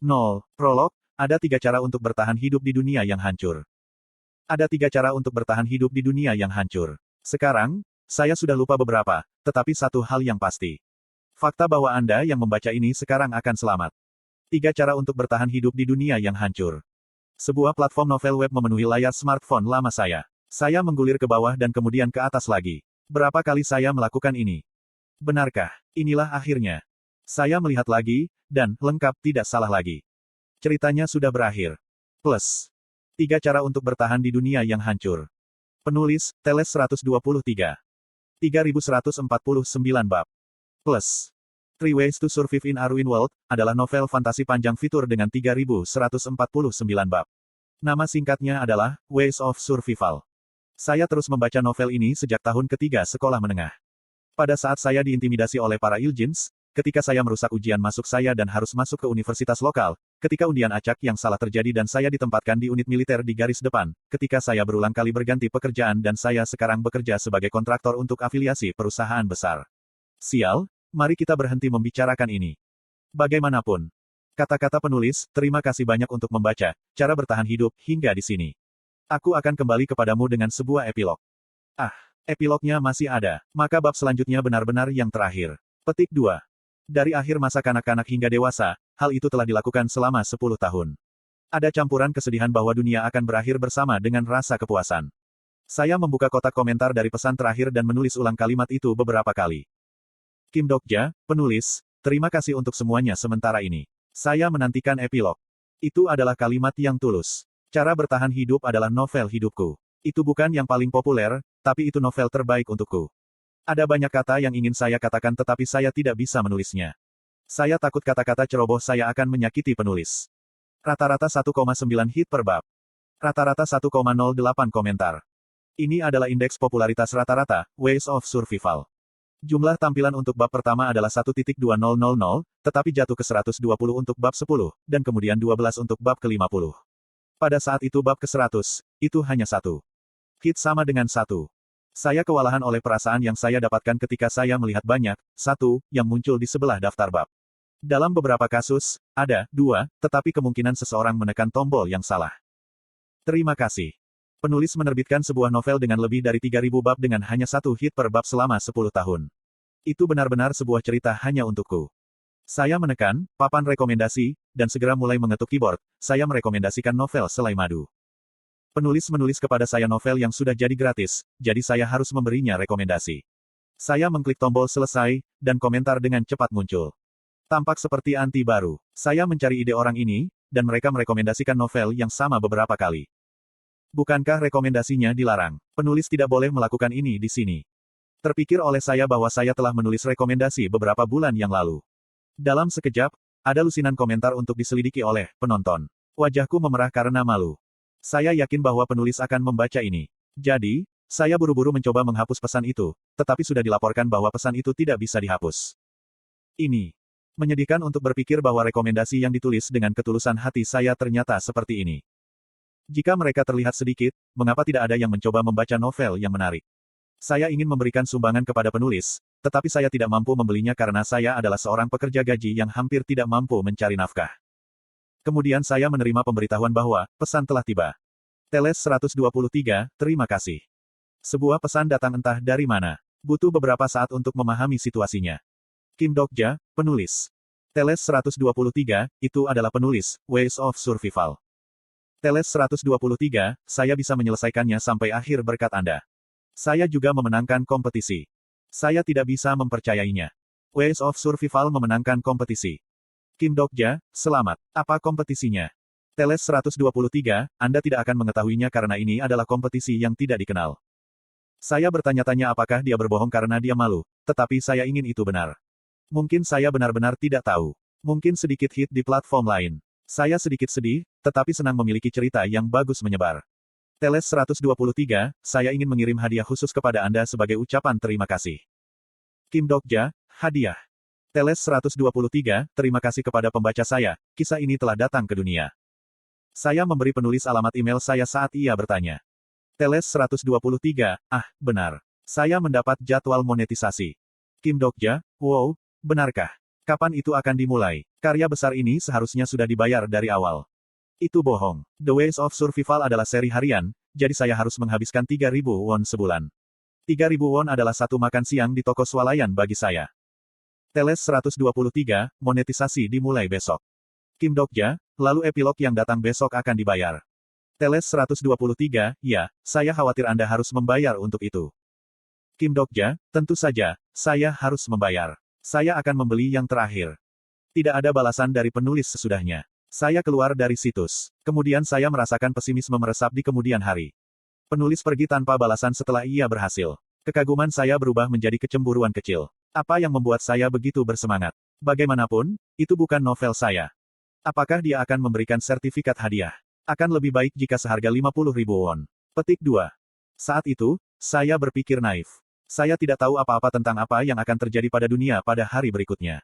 0. Prolog, ada 3 cara untuk bertahan hidup di dunia yang hancur. Ada 3 cara untuk bertahan hidup di dunia yang hancur. Sekarang, saya sudah lupa beberapa, tetapi satu hal yang pasti. Fakta bahwa Anda yang membaca ini sekarang akan selamat. 3 cara untuk bertahan hidup di dunia yang hancur. Sebuah platform novel web memenuhi layar smartphone lama saya. Saya menggulir ke bawah dan kemudian ke atas lagi. Berapa kali saya melakukan ini? Benarkah? Inilah akhirnya. Saya melihat lagi, dan, lengkap, tidak salah lagi. Ceritanya sudah berakhir. Plus. 3 cara untuk bertahan di dunia yang hancur. Penulis, Teles 123. 3149 bab. Plus. 3 Ways to Survive in a Ruined World, adalah novel fantasi panjang fitur dengan 3149 bab. Nama singkatnya adalah, Ways of Survival. Saya terus membaca novel ini sejak tahun ketiga sekolah menengah. Pada saat saya diintimidasi oleh para Iljins, ketika saya merusak ujian masuk saya dan harus masuk ke universitas lokal, ketika undian acak yang salah terjadi dan saya ditempatkan di unit militer di garis depan, ketika saya berulang kali berganti pekerjaan dan saya sekarang bekerja sebagai kontraktor untuk afiliasi perusahaan besar. Sial, mari kita berhenti membicarakan ini. Bagaimanapun. Kata-kata penulis, terima kasih banyak untuk membaca, cara bertahan hidup, hingga di sini. Aku akan kembali kepadamu dengan sebuah epilog. Epilognya masih ada, maka bab selanjutnya benar-benar yang terakhir. Petik 2. Dari akhir masa kanak-kanak hingga dewasa, hal itu telah dilakukan selama 10 tahun. Ada campuran kesedihan bahwa dunia akan berakhir bersama dengan rasa kepuasan. Saya membuka kotak komentar dari pesan terakhir dan menulis ulang kalimat itu beberapa kali. Kim Dokja, penulis, terima kasih untuk semuanya sementara ini. Saya menantikan epilog. Itu adalah kalimat yang tulus. Cara bertahan hidup adalah novel hidupku. Itu bukan yang paling populer, tapi itu novel terbaik untukku. Ada banyak kata yang ingin saya katakan tetapi saya tidak bisa menulisnya. Saya takut kata-kata ceroboh saya akan menyakiti penulis. Rata-rata 1,9 hit per bab. Rata-rata 1,08 komentar. Ini adalah indeks popularitas rata-rata, Ways of Survival. Jumlah tampilan untuk bab pertama adalah 1.2000, tetapi jatuh ke 120 untuk bab 10, dan kemudian 12 untuk bab ke-50. Pada saat itu bab ke-100, itu hanya 1 hit sama dengan 1. Saya kewalahan oleh perasaan yang saya dapatkan ketika saya melihat banyak, 1, yang muncul di sebelah daftar bab. Dalam beberapa kasus, ada 2, tetapi kemungkinan seseorang menekan tombol yang salah. Terima kasih. Penulis menerbitkan sebuah novel dengan lebih dari 3.000 bab dengan hanya 1 hit per bab selama 10 tahun. Itu benar-benar sebuah cerita hanya untukku. Saya menekan papan rekomendasi, dan segera mulai mengetuk keyboard. Saya merekomendasikan novel Selai Madu. Penulis menulis kepada saya novel yang sudah jadi gratis, jadi saya harus memberinya rekomendasi. Saya mengklik tombol selesai, dan komentar dengan cepat muncul. Tampak seperti anti baru. Saya mencari ide orang ini, dan mereka merekomendasikan novel yang sama beberapa kali. Bukankah rekomendasinya dilarang? Penulis tidak boleh melakukan ini di sini. Terpikir oleh saya bahwa saya telah menulis rekomendasi beberapa bulan yang lalu. Dalam sekejap, ada lusinan komentar untuk diselidiki oleh penonton. Wajahku memerah karena malu. Saya yakin bahwa penulis akan membaca ini. Jadi, saya buru-buru mencoba menghapus pesan itu, tetapi sudah dilaporkan bahwa pesan itu tidak bisa dihapus. Ini menyedihkan untuk berpikir bahwa rekomendasi yang ditulis dengan ketulusan hati saya ternyata seperti ini. Jika mereka terlihat sedikit, mengapa tidak ada yang mencoba membaca novel yang menarik? Saya ingin memberikan sumbangan kepada penulis, tetapi saya tidak mampu membelinya karena saya adalah seorang pekerja gaji yang hampir tidak mampu mencari nafkah. Kemudian saya menerima pemberitahuan bahwa pesan telah tiba. Teles 123, terima kasih. Sebuah pesan datang entah dari mana. Butuh beberapa saat untuk memahami situasinya. Kim Dokja, penulis. Teles 123, itu adalah penulis, Ways of Survival. Teles 123, saya bisa menyelesaikannya sampai akhir berkat Anda. Saya juga memenangkan kompetisi. Saya tidak bisa mempercayainya. Ways of Survival memenangkan kompetisi. Kim Dokja, selamat. Apa kompetisinya? Teles 123, Anda tidak akan mengetahuinya karena ini adalah kompetisi yang tidak dikenal. Saya bertanya-tanya apakah dia berbohong karena dia malu, tetapi saya ingin itu benar. Mungkin saya benar-benar tidak tahu. Mungkin sedikit hit di platform lain. Saya sedikit sedih, tetapi senang memiliki cerita yang bagus menyebar. Teles 123, saya ingin mengirim hadiah khusus kepada Anda sebagai ucapan terima kasih. Kim Dokja, hadiah. Teles 123, terima kasih kepada pembaca saya, kisah ini telah datang ke dunia. Saya memberi penulis alamat email saya saat ia bertanya. Teles 123, benar. Saya mendapat jadwal monetisasi. Kim Dokja, wow, benarkah? Kapan itu akan dimulai? Karya besar ini seharusnya sudah dibayar dari awal. Itu bohong. The Ways of Survival adalah seri harian, jadi saya harus menghabiskan 3.000 won sebulan. 3.000 won adalah satu makan siang di toko swalayan bagi saya. Teles 123, monetisasi dimulai besok. Kim Dokja, lalu epilog yang datang besok akan dibayar. Teles 123, ya, saya khawatir Anda harus membayar untuk itu. Kim Dokja, tentu saja, saya harus membayar. Saya akan membeli yang terakhir. Tidak ada balasan dari penulis sesudahnya. Saya keluar dari situs. Kemudian saya merasakan pesimisme meresap di kemudian hari. Penulis pergi tanpa balasan setelah ia berhasil. Kekaguman saya berubah menjadi kecemburuan kecil. Apa yang membuat saya begitu bersemangat? Bagaimanapun, itu bukan novel saya. Apakah dia akan memberikan sertifikat hadiah? Akan lebih baik jika seharga 50.000 won. Petik 2. Saat itu, saya berpikir naif. Saya tidak tahu apa-apa tentang apa yang akan terjadi pada dunia pada hari berikutnya.